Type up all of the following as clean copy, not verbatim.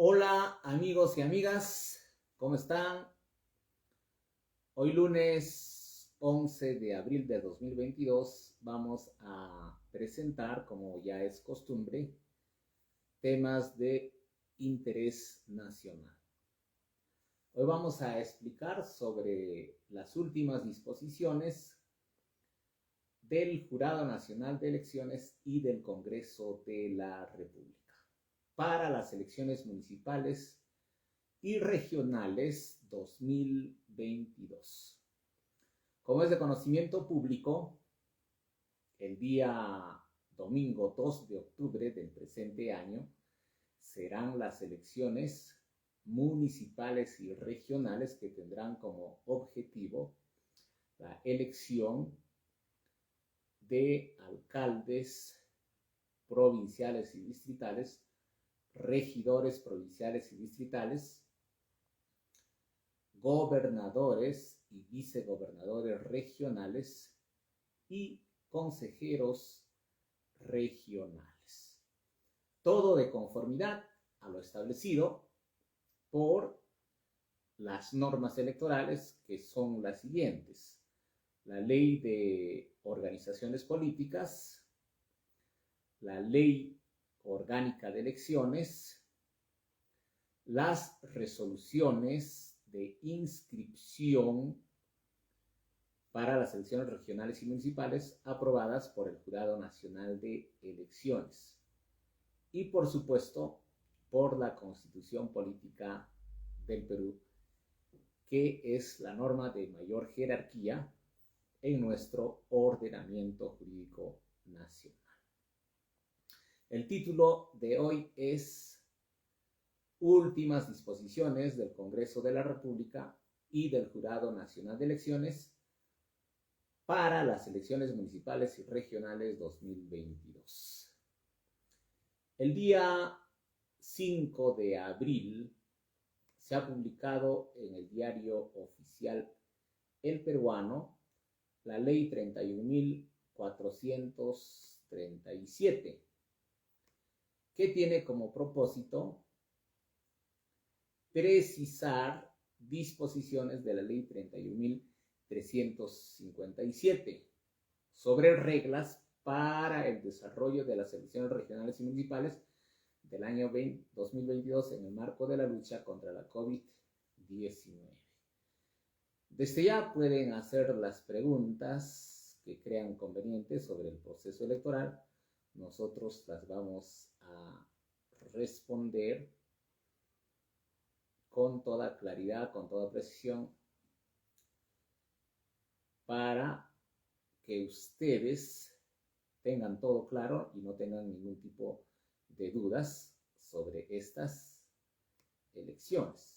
Hola amigos y amigas, ¿cómo están? Hoy lunes 11 de abril de 2022 vamos a presentar, como ya es costumbre, temas de interés nacional. Hoy vamos a explicar sobre las últimas disposiciones del Jurado Nacional de Elecciones y del Congreso de la República para las elecciones municipales y regionales 2022. Como es de conocimiento público, el día domingo 2 de octubre del presente año serán las elecciones municipales y regionales que tendrán como objetivo la elección de alcaldes provinciales y distritales, regidores provinciales y distritales, gobernadores y vicegobernadores regionales y consejeros regionales. Todo de conformidad a lo establecido por las normas electorales, que son las siguientes: la Ley de Organizaciones Políticas, la Ley Orgánica de Elecciones, las resoluciones de inscripción para las elecciones regionales y municipales aprobadas por el Jurado Nacional de Elecciones y, por supuesto, por la Constitución Política del Perú, que es la norma de mayor jerarquía en nuestro ordenamiento jurídico nacional. El título de hoy es Últimas disposiciones del Congreso de la República y del Jurado Nacional de Elecciones para las elecciones municipales y regionales 2022. El día 5 de abril se ha publicado en el diario oficial El Peruano la Ley 31.437, que tiene como propósito precisar disposiciones de la Ley 31.357 sobre reglas para el desarrollo de las elecciones regionales y municipales del año 2022 en el marco de la lucha contra la COVID-19. Desde ya pueden hacer las preguntas que crean convenientes sobre el proceso electoral. Nosotros las vamos a responder con toda claridad, con toda precisión, para que ustedes tengan todo claro y no tengan ningún tipo de dudas sobre estas elecciones.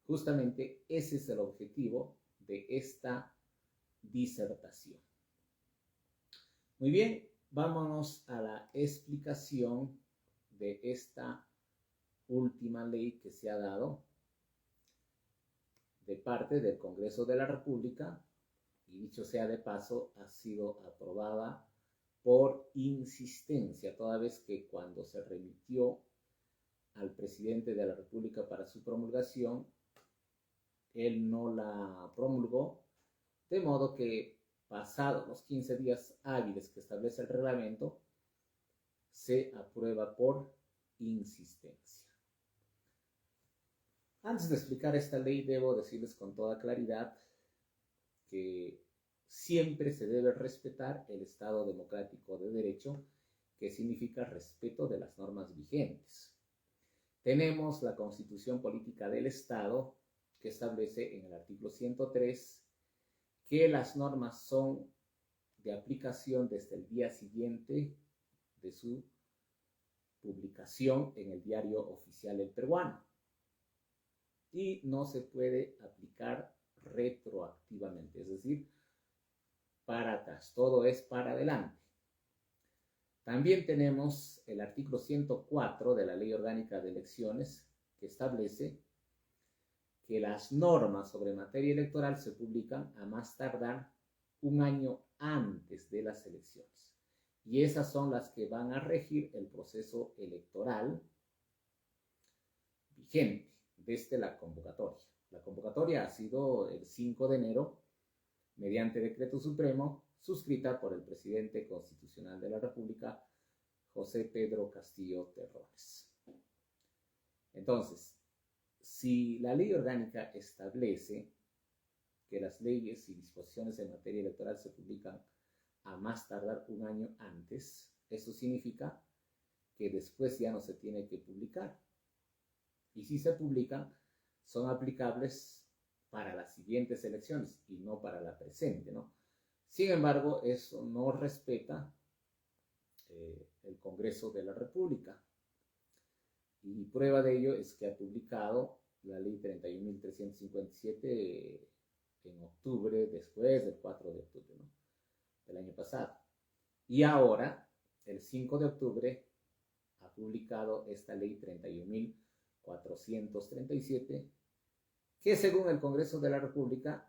Justamente ese es el objetivo de esta disertación. Muy bien, vámonos a la explicación de esta última ley que se ha dado de parte del Congreso de la República, y dicho sea de paso, ha sido aprobada por insistencia, toda vez que cuando se remitió al presidente de la República para su promulgación, él no la promulgó, de modo que pasados los 15 días hábiles que establece el reglamento, se aprueba por insistencia. Antes de explicar esta ley, debo decirles con toda claridad que siempre se debe respetar el Estado democrático de derecho, que significa respeto de las normas vigentes. Tenemos la Constitución Política del Estado, que establece en el artículo 103 que las normas son de aplicación desde el día siguiente de su publicación en el diario oficial El Peruano, y no se puede aplicar retroactivamente, es decir, para atrás, todo es para adelante. También tenemos el artículo 104 de la Ley Orgánica de Elecciones, que establece que las normas sobre materia electoral se publican a más tardar un año antes de las elecciones. Y esas son las que van a regir el proceso electoral vigente desde la convocatoria. La convocatoria ha sido el 5 de enero mediante decreto supremo suscrita por el presidente constitucional de la República, José Pedro Castillo Terrones. Entonces, si la ley orgánica establece que las leyes y disposiciones en materia electoral se publican a más tardar un año antes, eso significa que después ya no se tiene que publicar. Y si se publican, son aplicables para las siguientes elecciones y no para la presente, ¿no? Sin embargo, eso no respeta el Congreso de la República. Y prueba de ello es que ha publicado la ley 31.357 en octubre, después del 4 de octubre, ¿no?, del año pasado. Y ahora, el 5 de octubre, ha publicado esta ley 31.437, que según el Congreso de la República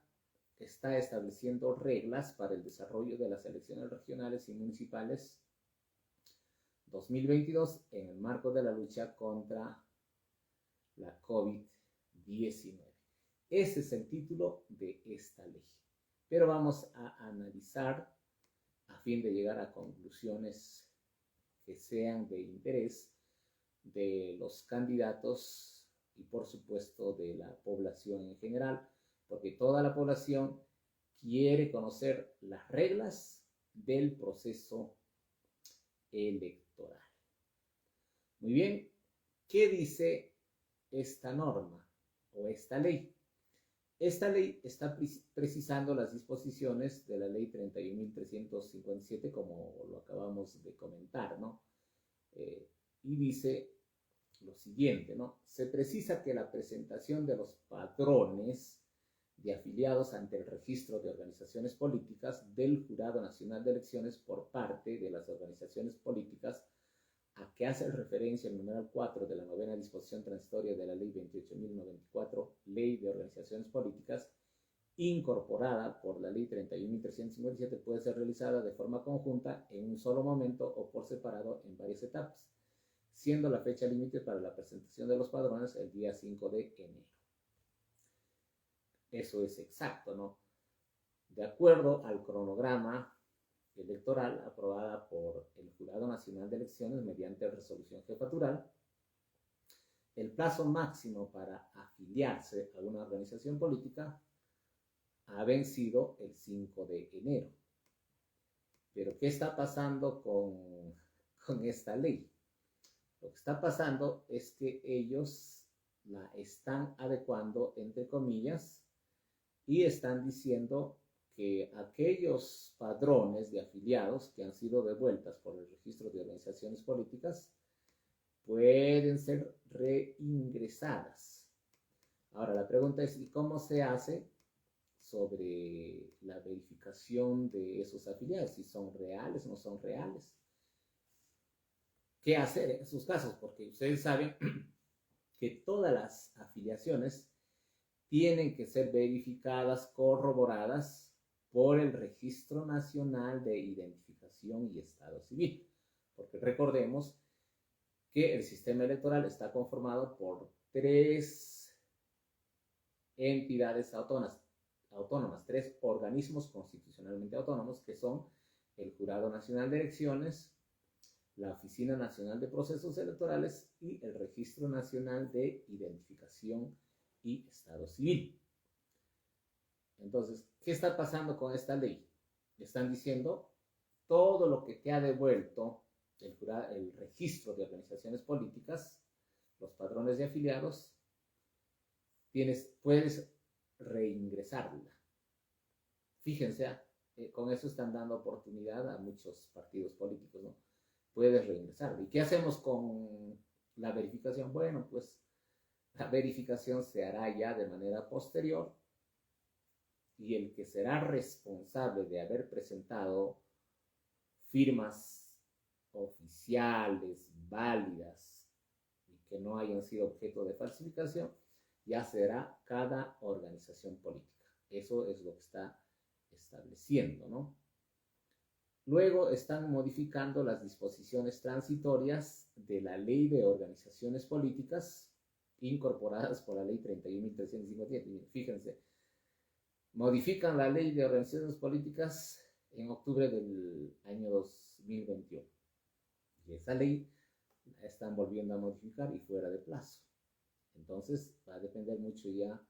está estableciendo reglas para el desarrollo de las elecciones regionales y municipales 2022 en el marco de la lucha contra la COVID-19. Ese es el título de esta ley. Pero vamos a analizar a fin de llegar a conclusiones que sean de interés de los candidatos y por supuesto de la población en general, porque toda la población quiere conocer las reglas del proceso electoral. Muy bien, ¿qué dice esta norma o esta ley? Esta ley está precisando las disposiciones de la ley 31.357, como lo acabamos de comentar, ¿no? Y dice lo siguiente, ¿no? Se precisa que la presentación de los padrones de afiliados ante el registro de organizaciones políticas del Jurado Nacional de Elecciones por parte de las organizaciones políticas a que hace referencia el numeral 4 de la novena disposición transitoria de la ley 28.094, ley de organizaciones políticas, incorporada por la ley 31.357, puede ser realizada de forma conjunta en un solo momento o por separado en varias etapas, siendo la fecha límite para la presentación de los padrones el día 5 de enero. Eso es exacto, ¿no? De acuerdo al cronograma electoral aprobada por el Jurado Nacional de Elecciones mediante resolución jefatural, el plazo máximo para afiliarse a una organización política ha vencido el 5 de enero. Pero ¿qué está pasando con esta ley? Lo que está pasando es que ellos la están adecuando, entre comillas, y están diciendo que aquellos padrones de afiliados que han sido devueltas por el registro de organizaciones políticas pueden ser reingresadas. Ahora, la pregunta es, ¿y cómo se hace sobre la verificación de esos afiliados? Si son reales o no son reales. ¿Qué hacer en esos casos? Porque ustedes saben que todas las afiliaciones tienen que ser verificadas, corroboradas por el Registro Nacional de Identificación y Estado Civil. Porque recordemos que el sistema electoral está conformado por 3 entidades autónomas, 3 organismos constitucionalmente autónomos, que son el Jurado Nacional de Elecciones, la Oficina Nacional de Procesos Electorales y el Registro Nacional de Identificación y Estado Civil. Entonces, ¿qué está pasando con esta ley? Están diciendo, todo lo que te ha devuelto el registro de organizaciones políticas, los padrones de afiliados, puedes reingresarla. Fíjense, con eso están dando oportunidad a muchos partidos políticos, ¿no? Puedes reingresarla. ¿Y qué hacemos con la verificación? Bueno, pues la verificación se hará ya de manera posterior y el que será responsable de haber presentado firmas oficiales, válidas y que no hayan sido objeto de falsificación, ya será cada organización política. Eso es lo que está estableciendo, ¿no? Luego están modificando las disposiciones transitorias de la Ley de Organizaciones Políticas incorporadas por la ley 31.357. Fíjense, modifican la ley de organizaciones políticas en octubre del año 2021. Y esa ley la están volviendo a modificar y fuera de plazo. Entonces va a depender mucho ya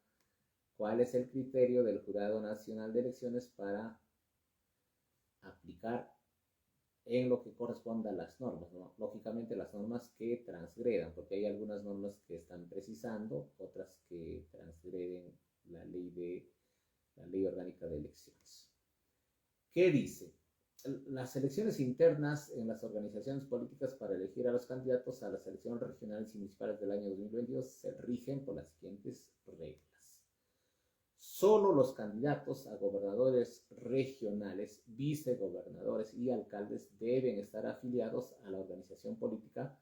cuál es el criterio del Jurado Nacional de Elecciones para aplicar en lo que corresponda a las normas, ¿no? Lógicamente las normas que transgredan, porque hay algunas normas que están precisando, otras que transgreden la ley orgánica de elecciones. ¿Qué dice? Las elecciones internas en las organizaciones políticas para elegir a los candidatos a las elecciones regionales y municipales del año 2022 se rigen por las siguientes reglas. Solo los candidatos a gobernadores regionales, vicegobernadores y alcaldes deben estar afiliados a la organización política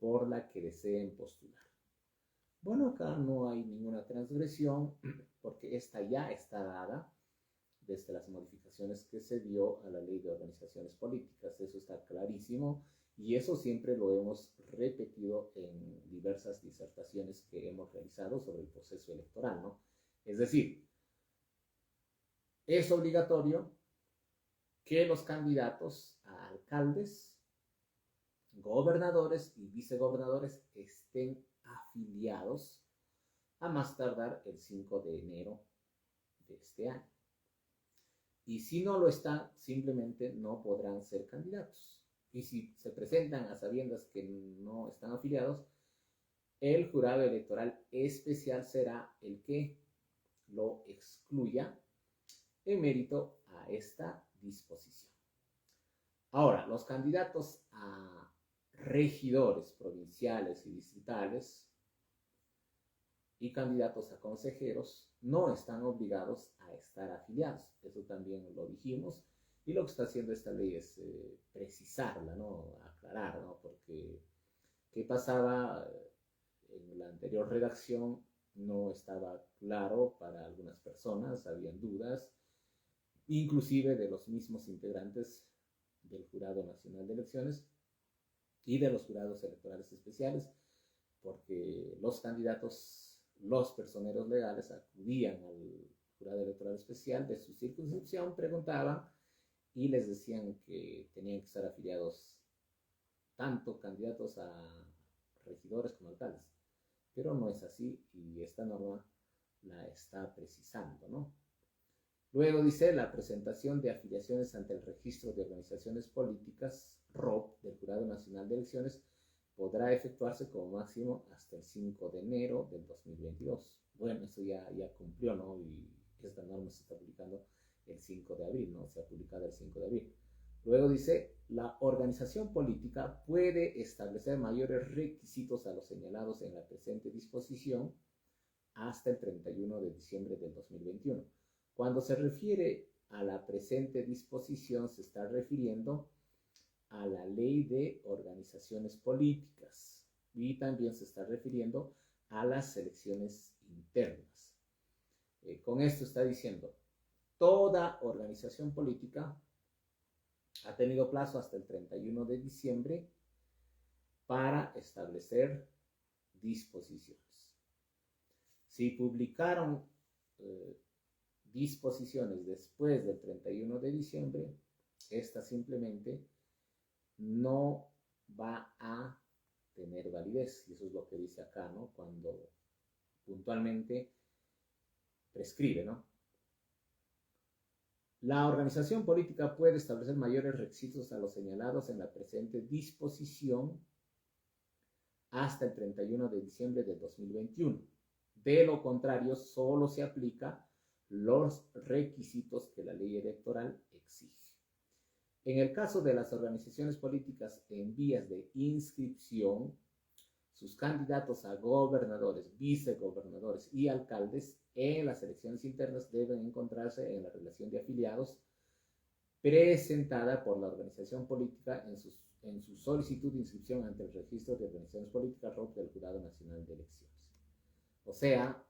por la que deseen postular. Bueno, acá no hay ninguna transgresión porque esta ya está dada desde las modificaciones que se dio a la ley de organizaciones políticas. Eso está clarísimo y eso siempre lo hemos repetido en diversas disertaciones que hemos realizado sobre el proceso electoral, ¿no? Es decir, es obligatorio que los candidatos a alcaldes, gobernadores y vicegobernadores estén afiliados a más tardar el 5 de enero de este año. Y si no lo están, simplemente no podrán ser candidatos. Y si se presentan a sabiendas que no están afiliados, el jurado electoral especial será el que lo excluya en mérito a esta disposición. Ahora, los candidatos a regidores provinciales y distritales y candidatos a consejeros no están obligados a estar afiliados. Eso también lo dijimos. Y lo que está haciendo esta ley es precisarla, ¿no? Aclarar, ¿no? Porque ¿qué pasaba? En la anterior redacción no estaba claro para algunas personas, habían dudas, inclusive de los mismos integrantes del Jurado Nacional de Elecciones y de los jurados electorales especiales, porque los candidatos, los personeros legales acudían al Jurado Electoral Especial de su circunscripción, preguntaban y les decían que tenían que estar afiliados tanto candidatos a regidores como alcaldes, pero no es así y esta norma la está precisando, ¿no? Luego dice la presentación de afiliaciones ante el Registro de Organizaciones Políticas, ROP, del Jurado Nacional de Elecciones, podrá efectuarse como máximo hasta el 5 de enero del 2022. Bueno, eso ya cumplió, ¿no? Y esta norma se está publicando el 5 de abril, ¿no? Se ha publicado el 5 de abril. Luego dice, la organización política puede establecer mayores requisitos a los señalados en la presente disposición hasta el 31 de diciembre del 2021. Cuando se refiere a la presente disposición, se está refiriendo a la Ley de Organizaciones Políticas y también se está refiriendo a las elecciones internas. Con esto está diciendo, toda organización política ha tenido plazo hasta el 31 de diciembre para establecer disposiciones. Si publicaron disposiciones después del 31 de diciembre, esta simplemente no va a tener validez. Y eso es lo que dice acá, ¿no? Cuando puntualmente prescribe, ¿no? La organización política puede establecer mayores requisitos a los señalados en la presente disposición hasta el 31 de diciembre de 2021. De lo contrario, solo se aplica los requisitos que la ley electoral exige. En el caso de las organizaciones políticas en vías de inscripción, sus candidatos a gobernadores, vicegobernadores y alcaldes en las elecciones internas deben encontrarse en la relación de afiliados presentada por la organización política en su solicitud de inscripción ante el Registro de Organizaciones Políticas ROP del Jurado Nacional de Elecciones. O sea,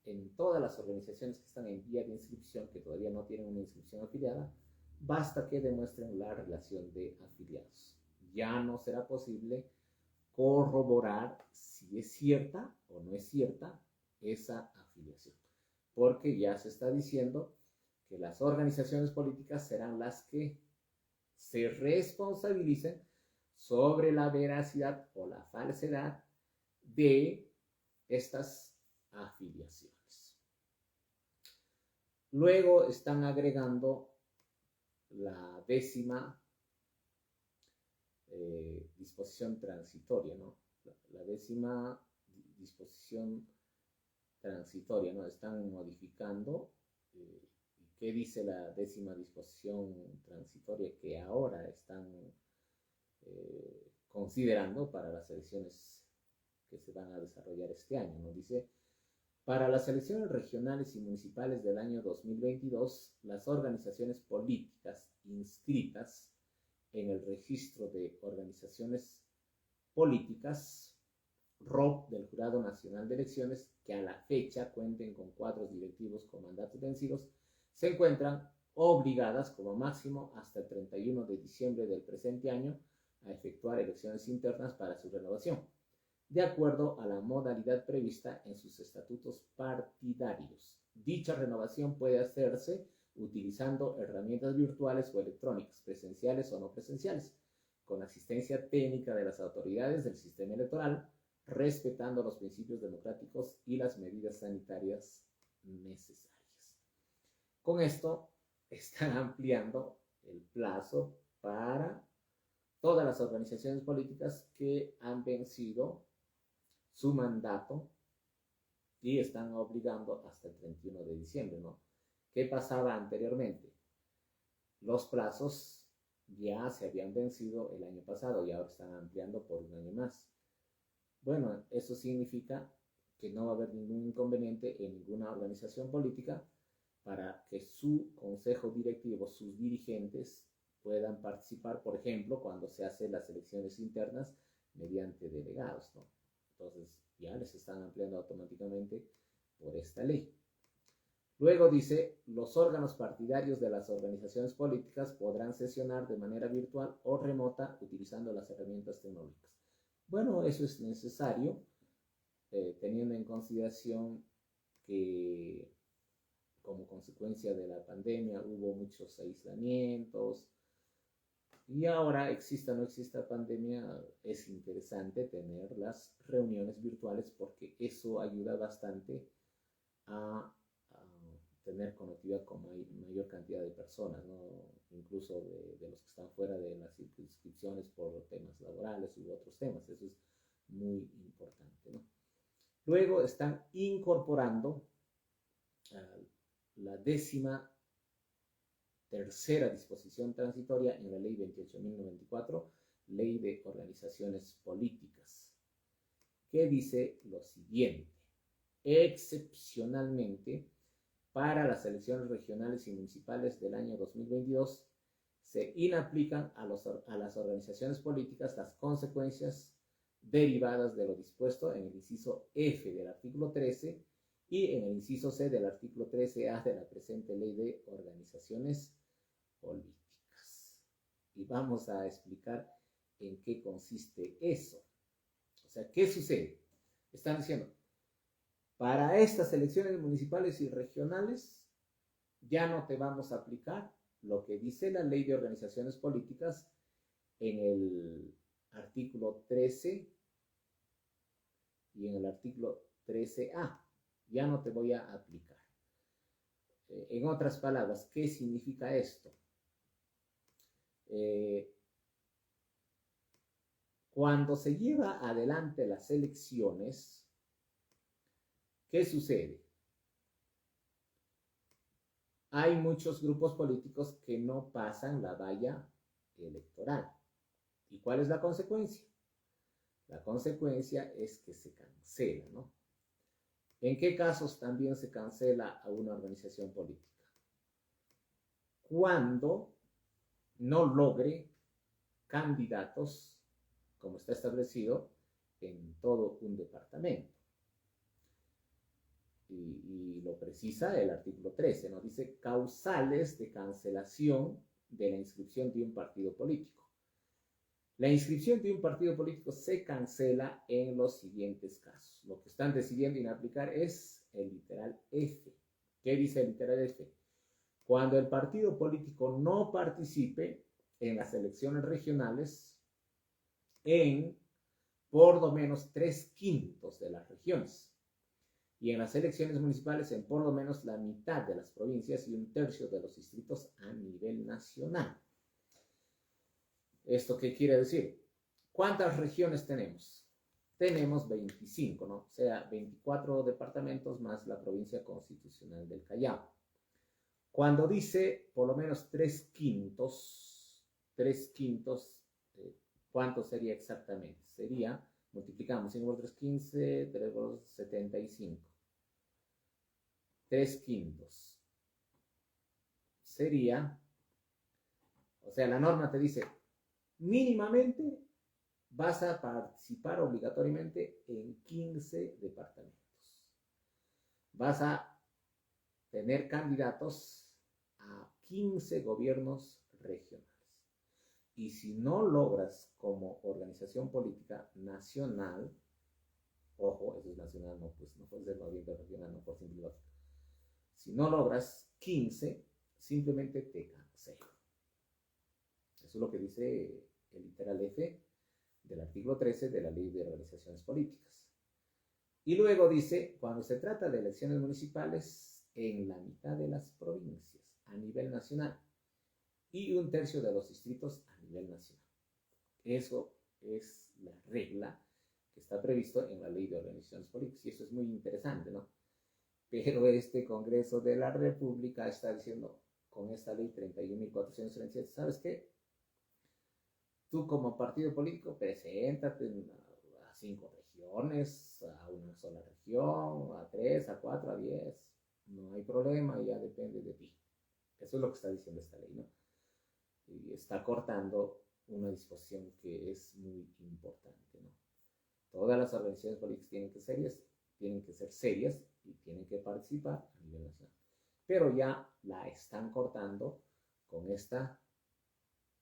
en todas las organizaciones que están en vía de inscripción, que todavía no tienen una inscripción afiliada, basta que demuestren la relación de afiliados. Ya no será posible corroborar si es cierta o no es cierta esa afiliación. Porque ya se está diciendo que las organizaciones políticas serán las que se responsabilicen sobre la veracidad o la falsedad de estas afiliaciones. Luego están agregando la 10ª disposición transitoria, ¿no? La 10ª disposición transitoria, ¿no? Están modificando. ¿Qué dice la 10ª disposición transitoria que ahora están considerando para las elecciones que se van a desarrollar este año, ¿no? Dice: para las elecciones regionales y municipales del año 2022, las organizaciones políticas inscritas en el registro de organizaciones políticas ROP del Jurado Nacional de Elecciones, que a la fecha cuenten con cuadros directivos con mandatos vencidos, se encuentran obligadas como máximo hasta el 31 de diciembre del presente año a efectuar elecciones internas para su renovación, de acuerdo a la modalidad prevista en sus estatutos partidarios. Dicha renovación puede hacerse utilizando herramientas virtuales o electrónicas, presenciales o no presenciales, con asistencia técnica de las autoridades del sistema electoral, respetando los principios democráticos y las medidas sanitarias necesarias. Con esto están ampliando el plazo para todas las organizaciones políticas que han vencido su mandato y están obligando hasta el 31 de diciembre, ¿no? ¿Qué pasaba anteriormente? Los plazos ya se habían vencido el año pasado y ahora están ampliando por un año más. Bueno, eso significa que no va a haber ningún inconveniente en ninguna organización política para que su consejo directivo, sus dirigentes, puedan participar, por ejemplo, cuando se hacen las elecciones internas mediante delegados, ¿no? Entonces, ya les están ampliando automáticamente por esta ley. Luego dice: los órganos partidarios de las organizaciones políticas podrán sesionar de manera virtual o remota utilizando las herramientas tecnológicas. Bueno, eso es necesario, teniendo en consideración que como consecuencia de la pandemia hubo muchos aislamientos, y ahora, exista o no exista pandemia, es interesante tener las reuniones virtuales porque eso ayuda bastante a tener conectividad con mayor cantidad de personas, ¿no? Incluso de los que están fuera de las circunscripciones por temas laborales u otros temas. Eso es muy importante, ¿no? Luego están incorporando la 10ª tercera disposición transitoria en la ley 28.094, ley de organizaciones políticas, que dice lo siguiente: excepcionalmente, para las elecciones regionales y municipales del año 2022, se inaplican a las organizaciones políticas las consecuencias derivadas de lo dispuesto en el inciso F del artículo 13 y en el inciso C del artículo 13A de la presente ley de organizaciones políticas. Y vamos a explicar en qué consiste eso. O sea, ¿qué sucede? Están diciendo: para estas elecciones municipales y regionales ya no te vamos a aplicar lo que dice la ley de organizaciones políticas en el artículo 13 y en el artículo 13A. Ya no te voy a aplicar. En otras palabras, ¿qué significa esto? Cuando se lleva adelante las elecciones, ¿qué sucede? Hay muchos grupos políticos que no pasan la valla electoral. ¿Y cuál es la consecuencia? La consecuencia es que se cancela, ¿no? ¿En qué casos también se cancela a una organización política? Cuando no logre candidatos, como está establecido, en todo un departamento. Y lo precisa el artículo 13, ¿no? Dice: causales de cancelación de la inscripción de un partido político. La inscripción de un partido político se cancela en los siguientes casos. Lo que están decidiendo inaplicar es el literal F. ¿Qué dice el literal F? Cuando el partido político no participe en las elecciones regionales en por lo menos 3/5 de las regiones y en las elecciones municipales en por lo menos la mitad de las provincias y 1/3 de los distritos a nivel nacional. ¿Esto qué quiere decir? ¿Cuántas regiones tenemos? Tenemos 25, ¿no? O sea, 24 departamentos más la provincia constitucional del Callao. Cuando dice por lo menos 3/5, ¿cuánto sería exactamente? Sería, multiplicamos 5 por 3, 15, 3 por 75. 3/5 sería, o sea, la norma te dice, mínimamente vas a participar obligatoriamente en 15 departamentos. Vas a tener candidatos a 15 gobiernos regionales. Y si no logras como organización política nacional, ojo, eso es nacional, no, pues no puede ser gobierno regional, no por simple lógica. Si no logras 15, simplemente te cancelo. Eso es lo que dice el literal F del artículo 13 de la Ley de Organizaciones Políticas. Y luego dice, cuando se trata de elecciones municipales en la mitad de las provincias a nivel nacional y 1/3 de los distritos a nivel nacional. Eso es la regla que está previsto en la Ley de Organizaciones Políticas y eso es muy interesante, ¿no? Pero este Congreso de la República está diciendo con esta ley 31.437, ¿sabes qué? Tú como partido político, preséntate a 5 regiones, a una sola región, a 3, a 4, a 10. No hay problema, ya depende de ti. Eso es lo que está diciendo esta ley, ¿no? Y está cortando una disposición que es muy importante, ¿no? Todas las organizaciones políticas tienen que ser serias y tienen que participar a nivel nacional. Pero ya la están cortando con esta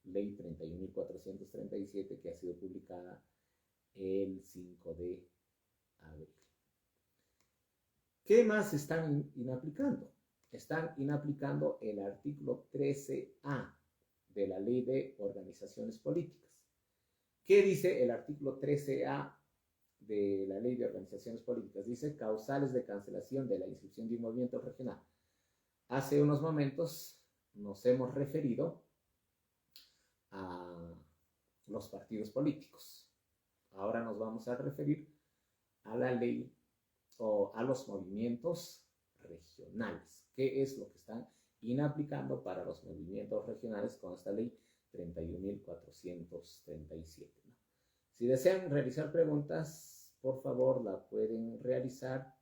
ley 31.437 que ha sido publicada el 5 de abril. ¿Qué más están inaplicando? Están inaplicando el artículo 13A de la Ley de Organizaciones Políticas. ¿Qué dice el artículo 13A de la Ley de Organizaciones Políticas? Dice causales de cancelación de la inscripción de un movimiento regional. Hace unos momentos nos hemos referido a los partidos políticos. Ahora nos vamos a referir a la ley o a los movimientos regionales. ¿Qué es lo que están inaplicando para los movimientos regionales con esta ley 31.437? ¿No? Si desean realizar preguntas, por favor la pueden realizar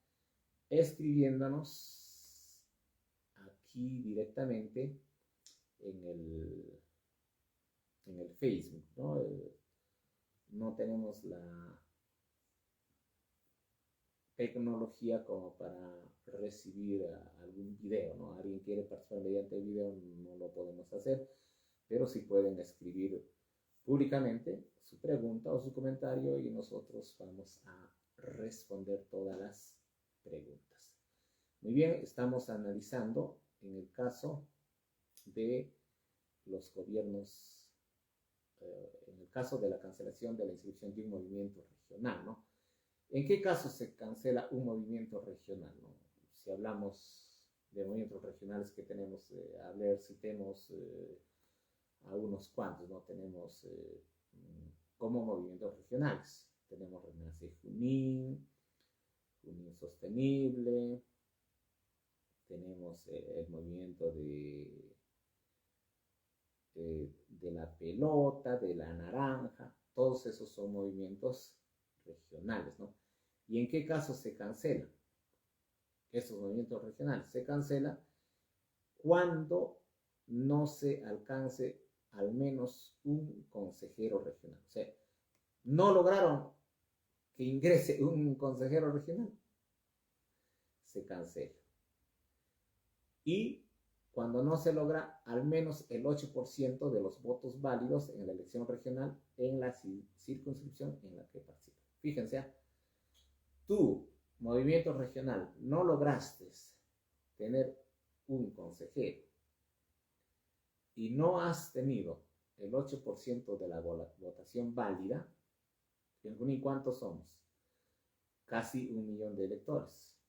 escribiéndonos aquí directamente en el Facebook, ¿no? No tenemos la tecnología como para recibir algún video, ¿no? Alguien quiere participar mediante el video, no lo podemos hacer, pero sí pueden escribir públicamente su pregunta o su comentario y nosotros vamos a responder todas las preguntas. Muy bien, estamos analizando en el caso de los gobiernos, en el caso de la cancelación de la inscripción de un movimiento regional, ¿no? ¿En qué caso se cancela un movimiento regional, ¿no? Si hablamos de movimientos regionales que tenemos, a ver, citemos a unos cuantos, ¿no? Tenemos como movimientos regionales. Tenemos Renace Junín, Junín Sostenible, tenemos el movimiento de la pelota, de la naranja, todos esos son movimientos regionales, ¿no? ¿Y en qué caso se cancelan esos movimientos regionales? Se cancela cuando no se alcance al menos un consejero regional. O sea, no lograron que ingrese un consejero regional, se cancela. Y cuando no se logra al menos el 8% de los votos válidos en la elección regional en la circunscripción en la que participa. Fíjense, tú, movimiento regional, no lograste tener un consejero y no has tenido el 8% de la votación válida, en Junín, ¿cuántos somos? Casi 1 millón de electores.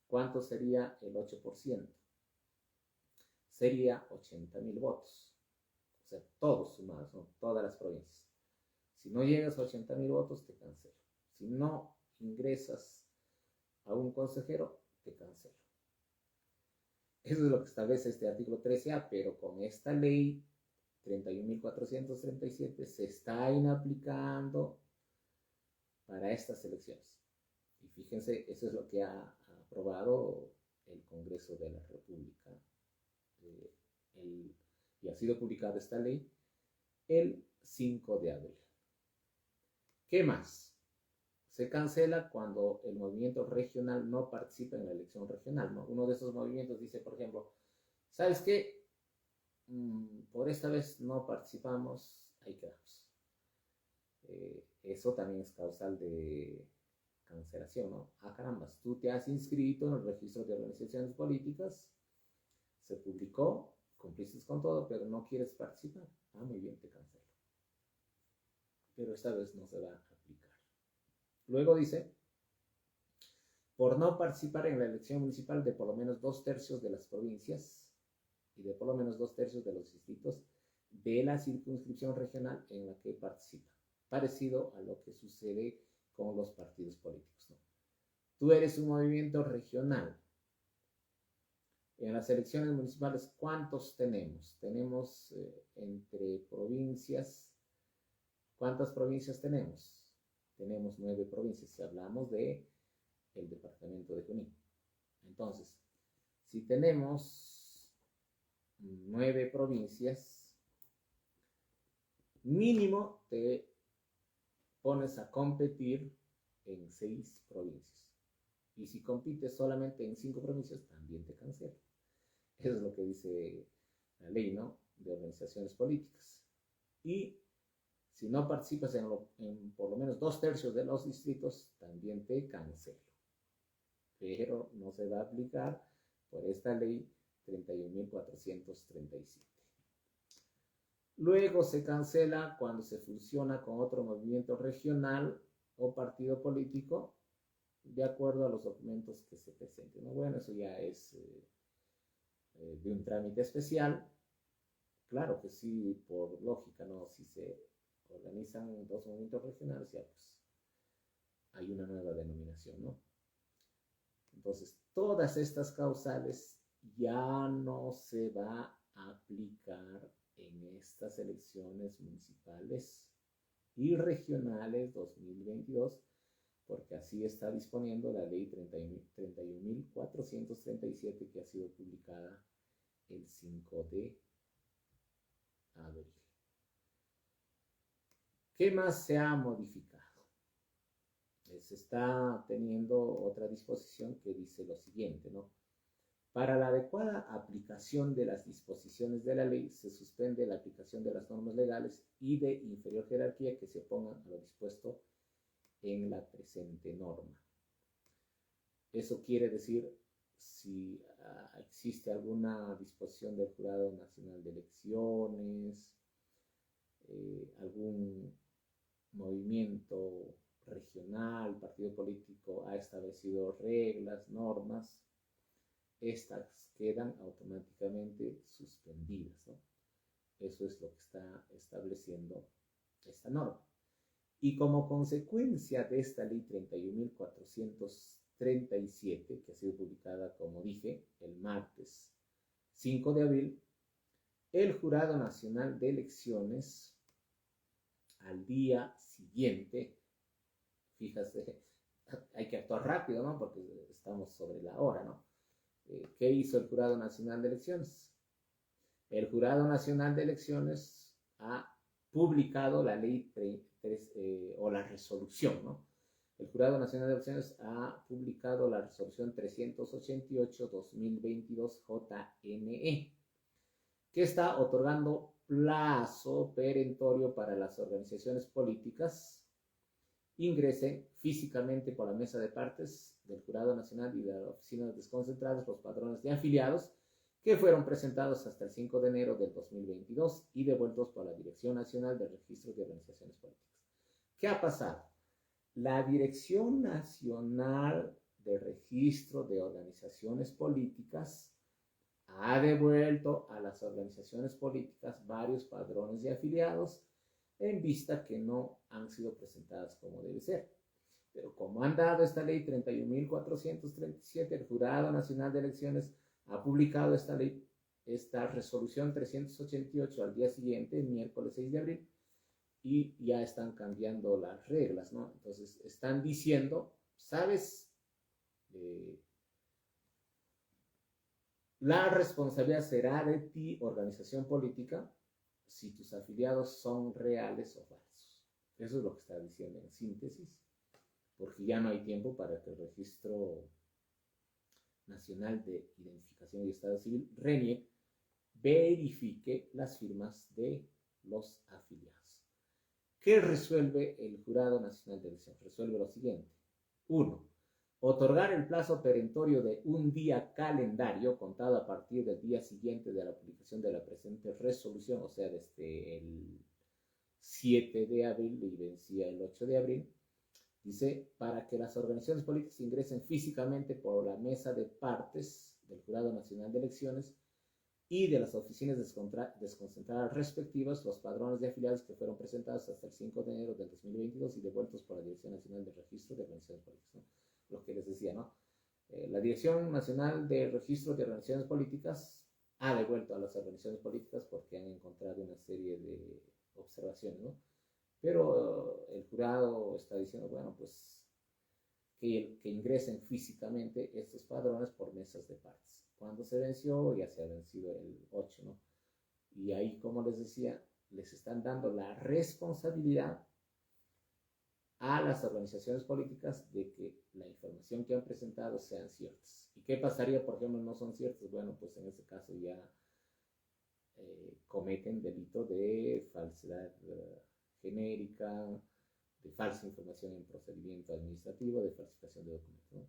¿Cuánto sería el 8%? Sería 80.000 votos. O sea, todos sumados, ¿no? Todas las provincias. Si no llegas a 80.000 votos, te cancelo. Si no ingresas a un consejero, te cancelo. Eso es lo que establece este artículo 13A, pero con esta ley 31.437 se está inaplicando para estas elecciones. Y fíjense, eso es lo que ha aprobado el Congreso de la República. Y ha sido publicada esta ley el 5 de abril. ¿Qué más? Se cancela cuando el movimiento regional no participa en la elección regional, ¿no? Uno de esos movimientos dice, por ejemplo, ¿sabes qué? Por esta vez no participamos, ahí quedamos. Eso también es causal de cancelación, ¿no? Ah, carambas, tú te has inscrito en el registro de organizaciones políticas, se publicó, cumpliste con todo, pero no quieres participar. Ah, muy bien, te cancelo. Pero esta vez no se va a aplicar. Luego dice, por no participar en la elección municipal de por lo menos 2/3 de las provincias y de por lo menos 2/3 de los distritos de la circunscripción regional en la que participa. Parecido a lo que sucede con los partidos políticos, ¿no? Tú eres un movimiento regional. En las elecciones municipales, ¿cuántos tenemos? Tenemos entre provincias, ¿cuántas provincias tenemos? Tenemos 9 provincias, si hablamos de el departamento de Junín. Entonces, si tenemos 9 provincias, mínimo te pones a competir en 6 provincias. Y si compites solamente en 5 provincias, también te cancela. Eso es lo que dice la ley, ¿no? De organizaciones políticas. Y si no participas en por lo menos 2/3 de los distritos, también te cancelo. Pero no se va a aplicar por esta ley 31.437. Luego se cancela cuando se fusiona con otro movimiento regional o partido político de acuerdo a los documentos que se presenten, ¿no? Bueno, eso ya es de un trámite especial. Claro que sí, por lógica, ¿no? Si se organizan 2 movimientos regionales, ya pues hay una nueva denominación, ¿no? Entonces, todas estas causales ya no se va a aplicar en estas elecciones municipales y regionales 2022, porque así está disponiendo la ley 31.437 que ha sido publicada el 5 de abril. ¿Qué más se ha modificado? Se está teniendo otra disposición que dice lo siguiente, ¿no? Para la adecuada aplicación de las disposiciones de la ley, se suspende la aplicación de las normas legales y de inferior jerarquía que se opongan a lo dispuesto en la presente norma. Eso quiere decir, si existe alguna disposición del Jurado Nacional de Elecciones, algún movimiento regional, partido político ha establecido reglas, normas, estas quedan automáticamente suspendidas, ¿no? Eso es lo que está estableciendo esta norma. Y como consecuencia de esta ley 31.437, que ha sido publicada, como dije, el martes 5 de abril, el Jurado Nacional de Elecciones, al día siguiente, fíjate, hay que actuar rápido, ¿no? Porque estamos sobre la hora, ¿no? ¿Qué hizo el Jurado Nacional de Elecciones? El Jurado Nacional de Elecciones ha publicado la ley o la resolución, ¿no? El Jurado Nacional de Elecciones ha publicado la resolución 388-2022 JNE. que está otorgando plazo perentorio para las organizaciones políticas ingresen físicamente por la mesa de partes del Jurado Nacional y de las oficinas desconcentradas los padrones de afiliados que fueron presentados hasta el 5 de enero del 2022 y devueltos por la Dirección Nacional de Registro de Organizaciones Políticas. ¿Qué ha pasado? La Dirección Nacional de Registro de Organizaciones Políticas ha devuelto a las organizaciones políticas varios padrones de afiliados en vista que no han sido presentadas como debe ser. Pero como han dado esta ley 31.437, el Jurado Nacional de Elecciones ha publicado esta ley, esta resolución 388 al día siguiente, el miércoles 6 de abril, y ya están cambiando las reglas, ¿no? Entonces están diciendo, ¿sabes? La responsabilidad será de ti, organización política, si tus afiliados son reales o falsos. Eso es lo que está diciendo en síntesis, porque ya no hay tiempo para que el Registro Nacional de Identificación y Estado Civil, RENIE, verifique las firmas de los afiliados. ¿Qué resuelve el Jurado Nacional de Elecciones? Resuelve lo siguiente. 1. Otorgar el plazo perentorio de un día calendario contado a partir del día siguiente de la publicación de la presente resolución, o sea, desde el 7 de abril y vencía el 8 de abril, dice, para que las organizaciones políticas ingresen físicamente por la mesa de partes del Jurado Nacional de Elecciones y de las oficinas desconcentradas respectivas, los padrones de afiliados que fueron presentados hasta el 5 de enero del 2022 y devueltos por la Dirección Nacional de Registro de Organizaciones Políticas, ¿no? Lo que les decía, ¿no? La Dirección Nacional de Registro de Organizaciones Políticas ha devuelto a las organizaciones políticas porque han encontrado una serie de observaciones, ¿no? Pero el jurado está diciendo, bueno, pues que ingresen físicamente estos padrones por mesas de partes. Cuando se venció, ya se ha vencido el 8, ¿no? Y ahí, como les decía, les están dando la responsabilidad a las organizaciones políticas de que la información que han presentado sean ciertas. ¿Y qué pasaría, por ejemplo, no son ciertas? Bueno, pues en este caso ya cometen delito de falsedad genérica, de falsa información en procedimiento administrativo, de falsificación de documentos, ¿no?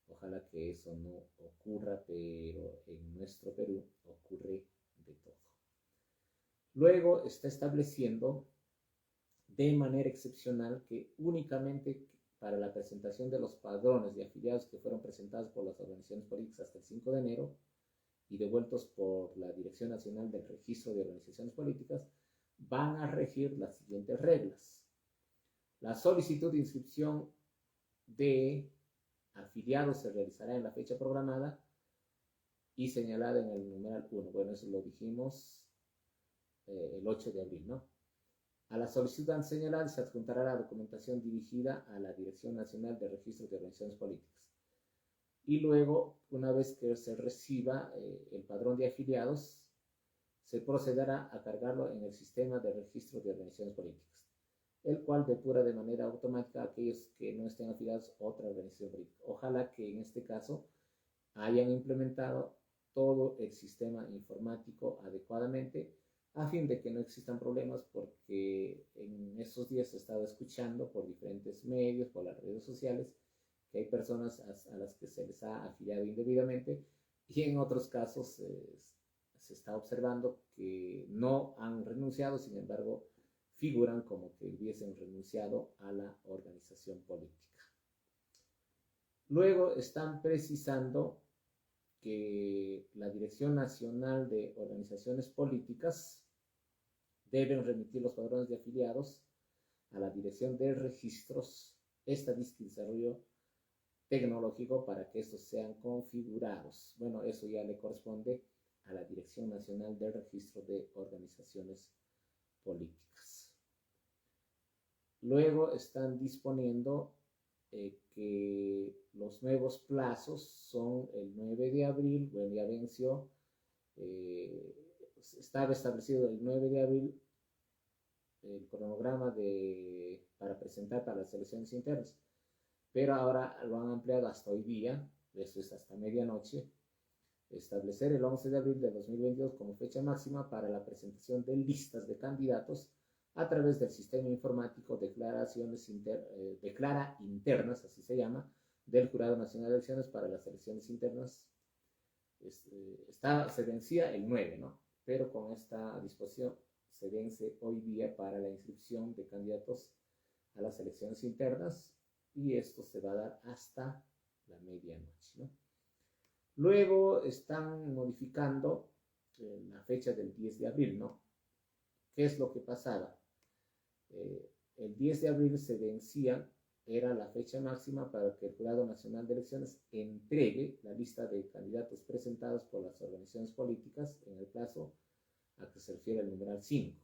Ojalá que eso no ocurra, pero en nuestro Perú ocurre de todo. Luego está estableciendo de manera excepcional que únicamente para la presentación de los padrones de afiliados que fueron presentados por las organizaciones políticas hasta el 5 de enero y devueltos por la Dirección Nacional del Registro de Organizaciones Políticas, van a regir las siguientes reglas. La solicitud de inscripción de afiliados se realizará en la fecha programada y señalada en el numeral 1. Bueno, eso lo dijimos el 8 de abril, ¿no? A la solicitud señalada se adjuntará la documentación dirigida a la Dirección Nacional de Registro de Organizaciones Políticas. Y luego, una vez que se reciba el padrón de afiliados, se procederá a cargarlo en el sistema de registro de organizaciones políticas, el cual depura de manera automática a aquellos que no estén afiliados a otra organización política. Ojalá que en este caso hayan implementado todo el sistema informático adecuadamente a fin de que no existan problemas, porque en estos días he estado escuchando por diferentes medios, por las redes sociales, que hay personas a las que se les ha afiliado indebidamente y en otros casos se está observando que no han renunciado, sin embargo, figuran como que hubiesen renunciado a la organización política. Luego están precisando que la Dirección Nacional de Organizaciones Políticas deben remitir los padrones de afiliados a la Dirección de Registros, Estadística y Desarrollo Tecnológico para que estos sean configurados. Bueno, eso ya le corresponde a la Dirección Nacional de Registro de Organizaciones Políticas. Luego están disponiendo que los nuevos plazos son el 9 de abril, bueno, ya venció, estaba establecido el 9 de abril el cronograma para presentar para las elecciones internas, pero ahora lo han ampliado hasta hoy día, eso es hasta medianoche, establecer el 11 de abril de 2022 como fecha máxima para la presentación de listas de candidatos a través del sistema informático Declara Internas, así se llama, del Jurado Nacional de Elecciones para las elecciones internas. Se vencía el 9, ¿no? Pero con esta disposición se vence hoy día para la inscripción de candidatos a las elecciones internas, y esto se va a dar hasta la medianoche, ¿no? Luego están modificando la fecha del 10 de abril, ¿no? ¿Qué es lo que pasaba? El 10 de abril se vencía, era la fecha máxima para que el Jurado Nacional de Elecciones entregue la lista de candidatos presentados por las organizaciones políticas en el plazo a que se refiere el numeral 5.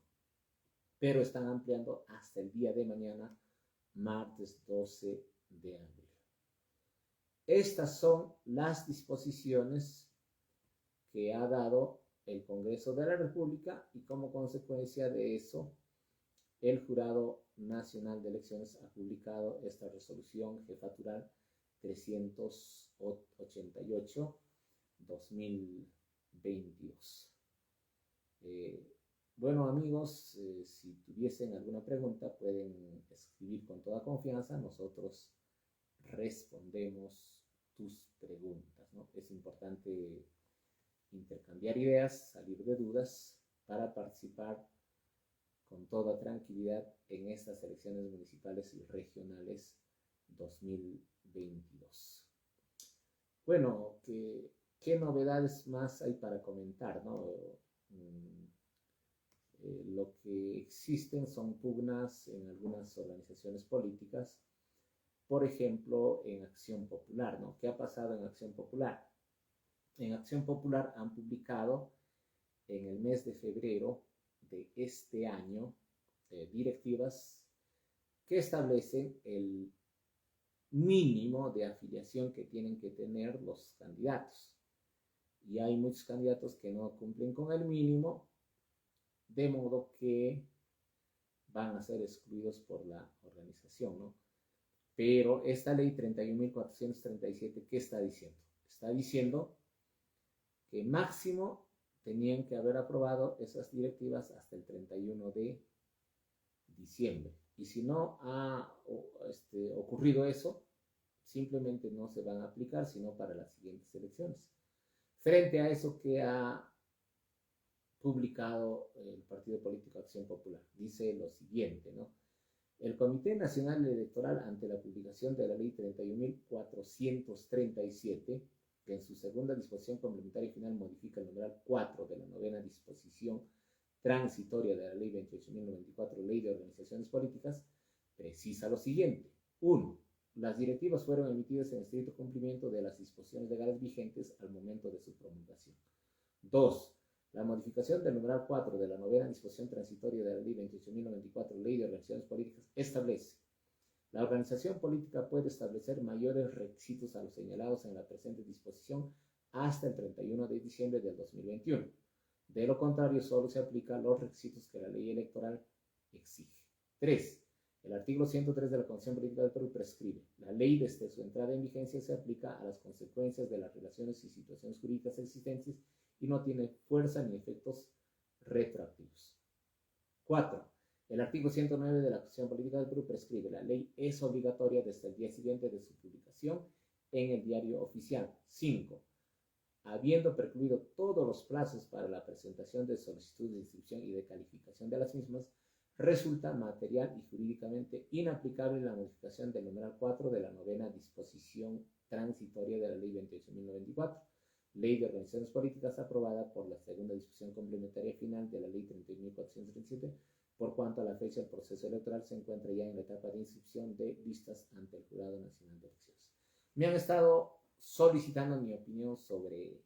Pero están ampliando hasta el día de mañana, martes 12 de abril. Estas son las disposiciones que ha dado el Congreso de la República, y como consecuencia de eso, el Jurado Nacional de Elecciones ha publicado esta resolución jefatural 388-2022. Bueno, amigos, si tuviesen alguna pregunta pueden escribir con toda confianza. Nosotros respondemos tus preguntas, ¿no? Es importante intercambiar ideas, salir de dudas para participar con toda tranquilidad en estas elecciones municipales y regionales 2022. Bueno, ¿qué novedades más hay para comentar, ¿no? Lo que existen son pugnas en algunas organizaciones políticas, por ejemplo, en Acción Popular, ¿no? ¿Qué ha pasado en Acción Popular? En Acción Popular han publicado en el mes de febrero de este año directivas que establecen el mínimo de afiliación que tienen que tener los candidatos. Y hay muchos candidatos que no cumplen con el mínimo, de modo que van a ser excluidos por la organización, ¿no? Pero esta ley 31.437, ¿qué está diciendo? Está diciendo que máximo tenían que haber aprobado esas directivas hasta el 31 de diciembre. Y si no ha ocurrido eso, simplemente no se van a aplicar, sino para las siguientes elecciones. Frente a eso que ha publicado el Partido Político Acción Popular, dice lo siguiente, ¿no? El Comité Nacional Electoral, ante la publicación de la Ley 31.437, que en su segunda disposición complementaria y final modifica el numeral 4 de la novena disposición transitoria de la Ley 28.094, Ley de Organizaciones Políticas, precisa lo siguiente. 1. Las directivas fueron emitidas en estricto cumplimiento de las disposiciones legales vigentes al momento de su promulgación. 2. La modificación del numeral 4 de la novena disposición transitoria de la Ley 28.094, Ley de Organizaciones Políticas, establece: la organización política puede establecer mayores requisitos a los señalados en la presente disposición hasta el 31 de diciembre del 2021. De lo contrario, solo se aplican los requisitos que la ley electoral exige. 3. El artículo 103 de la Constitución Política del Perú prescribe: la ley desde su entrada en vigencia se aplica a las consecuencias de las relaciones y situaciones jurídicas existentes y no tiene fuerza ni efectos retroactivos. 4. El artículo 109 de la Constitución Política del Perú prescribe: la ley es obligatoria desde el día siguiente de su publicación en el Diario Oficial. 5. Habiendo precluido todos los plazos para la presentación de solicitudes de inscripción y de calificación de las mismas, resulta material y jurídicamente inaplicable la modificación del numeral 4 de la novena disposición transitoria de la Ley 28.094, Ley de Organizaciones Políticas, aprobada por la segunda disposición complementaria final de la Ley 31.437, por cuanto a la fecha del proceso electoral se encuentra ya en la etapa de inscripción de listas ante el Jurado Nacional de Elecciones. Me han estado solicitando mi opinión sobre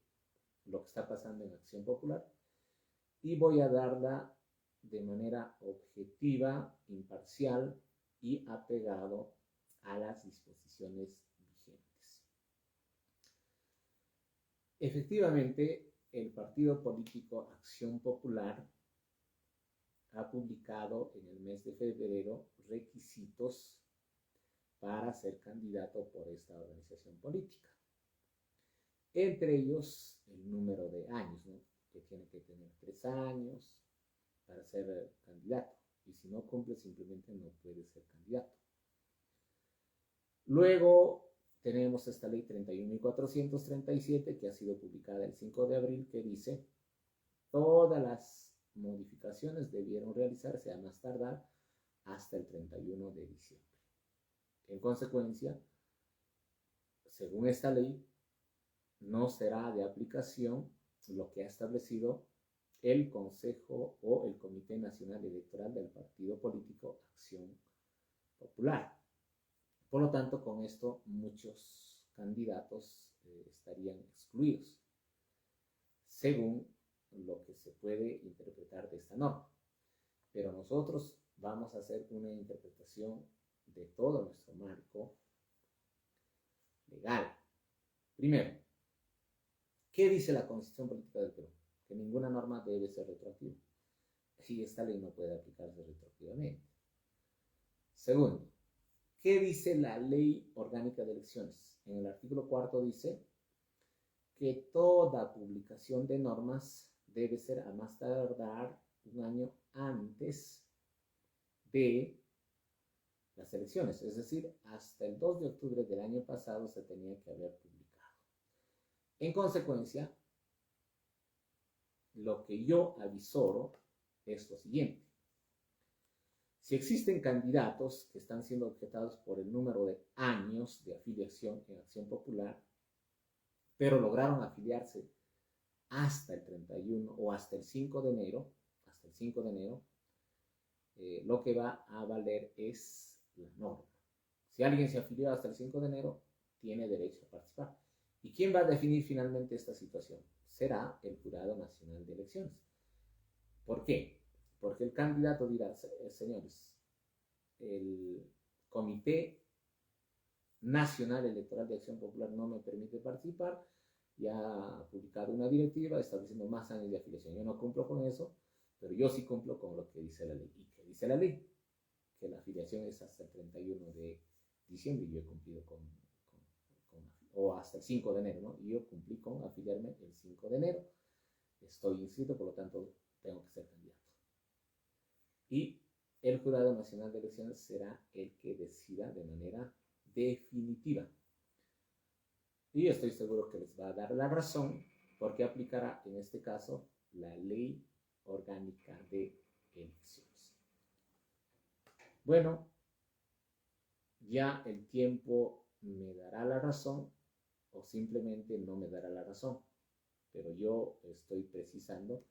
lo que está pasando en Acción Popular y voy a darla de manera objetiva, imparcial y apegado a las disposiciones vigentes. Efectivamente, el partido político Acción Popular ha publicado en el mes de febrero requisitos para ser candidato por esta organización política. entre ellos el número de años, ¿no? Que tiene que tener 3 años para ser candidato, y si no cumple simplemente no puede ser candidato. Luego tenemos esta ley 31.437 que ha sido publicada el 5 de abril, que dice: todas las modificaciones debieron realizarse a más tardar hasta el 31 de diciembre. En consecuencia, según esta ley, no será de aplicación lo que ha establecido el Consejo o el Comité Nacional Electoral del Partido Político Acción Popular. Por lo tanto, con esto muchos candidatos estarían excluidos, según lo que se puede interpretar de esta norma. Pero nosotros vamos a hacer una interpretación de todo nuestro marco legal. Primero, ¿qué dice la Constitución Política del Perú? Que ninguna norma debe ser retroactiva, y esta ley no puede aplicarse retroactivamente. Segundo, ¿qué dice la Ley Orgánica de Elecciones? En el artículo 4 dice que toda publicación de normas debe ser a más tardar un año antes de las elecciones, es decir, hasta el 2 de octubre del año pasado se tenía que haber publicado. En consecuencia, lo que yo avisoro es lo siguiente: si existen candidatos que están siendo objetados por el número de años de afiliación en Acción Popular, pero lograron afiliarse hasta el 31 o hasta el 5 de enero, lo que va a valer es la norma. Si alguien se afilió hasta el 5 de enero, tiene derecho a participar. ¿Y quién va a definir finalmente esta situación? Será el Jurado Nacional de Elecciones. ¿Por qué? Porque el candidato dirá: señores, el Comité Nacional Electoral de Acción Popular no me permite participar, ya ha publicado una directiva estableciendo más años de afiliación. Yo no cumplo con eso, pero yo sí cumplo con lo que dice la ley. ¿Y qué dice la ley? Que la afiliación es hasta el 31 de diciembre, y yo he cumplido o hasta el 5 de enero, ¿no? Y yo cumplí con afiliarme el 5 de enero. Estoy inscrito, por lo tanto, tengo que ser candidato. Y el Jurado Nacional de Elecciones será el que decida de manera definitiva. Y estoy seguro que les va a dar la razón, porque aplicará en este caso la Ley Orgánica de Elecciones. Bueno, ya el tiempo me dará la razón o simplemente no me dará la razón, pero yo estoy precisando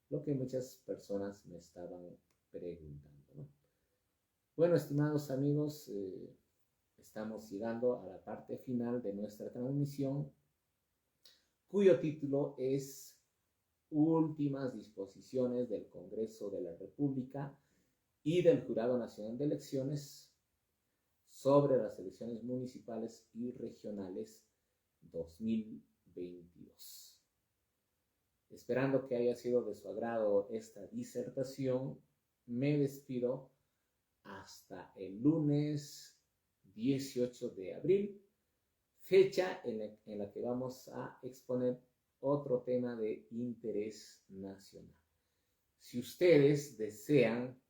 lo que muchas personas me estaban preguntando, ¿no? Bueno, estimados amigos, estamos llegando a la parte final de nuestra transmisión, cuyo título es Últimas disposiciones del Congreso de la República y del Jurado Nacional de Elecciones sobre las elecciones municipales y regionales 2022. Esperando que haya sido de su agrado esta disertación, me despido hasta el lunes 18 de abril, fecha en la que vamos a exponer otro tema de interés nacional. Si ustedes desean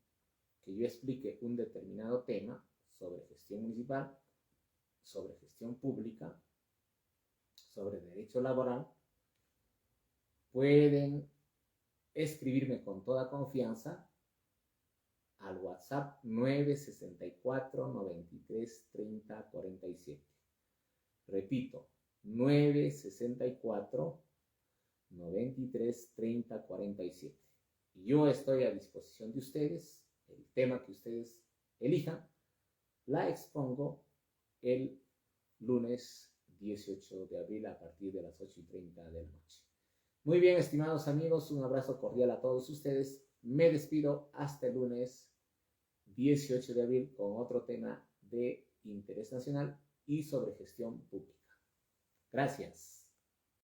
que yo explique un determinado tema sobre gestión municipal, sobre gestión pública, sobre derecho laboral, pueden escribirme con toda confianza al WhatsApp 964 93 30 47. Repito, 964 93 30 47. Y yo estoy a disposición de ustedes. El tema que ustedes elijan, la expongo el lunes 18 de abril a partir de las 8:30 de la noche. Muy bien, estimados amigos, un abrazo cordial a todos ustedes. Me despido hasta el lunes 18 de abril con otro tema de interés nacional y sobre gestión pública. Gracias.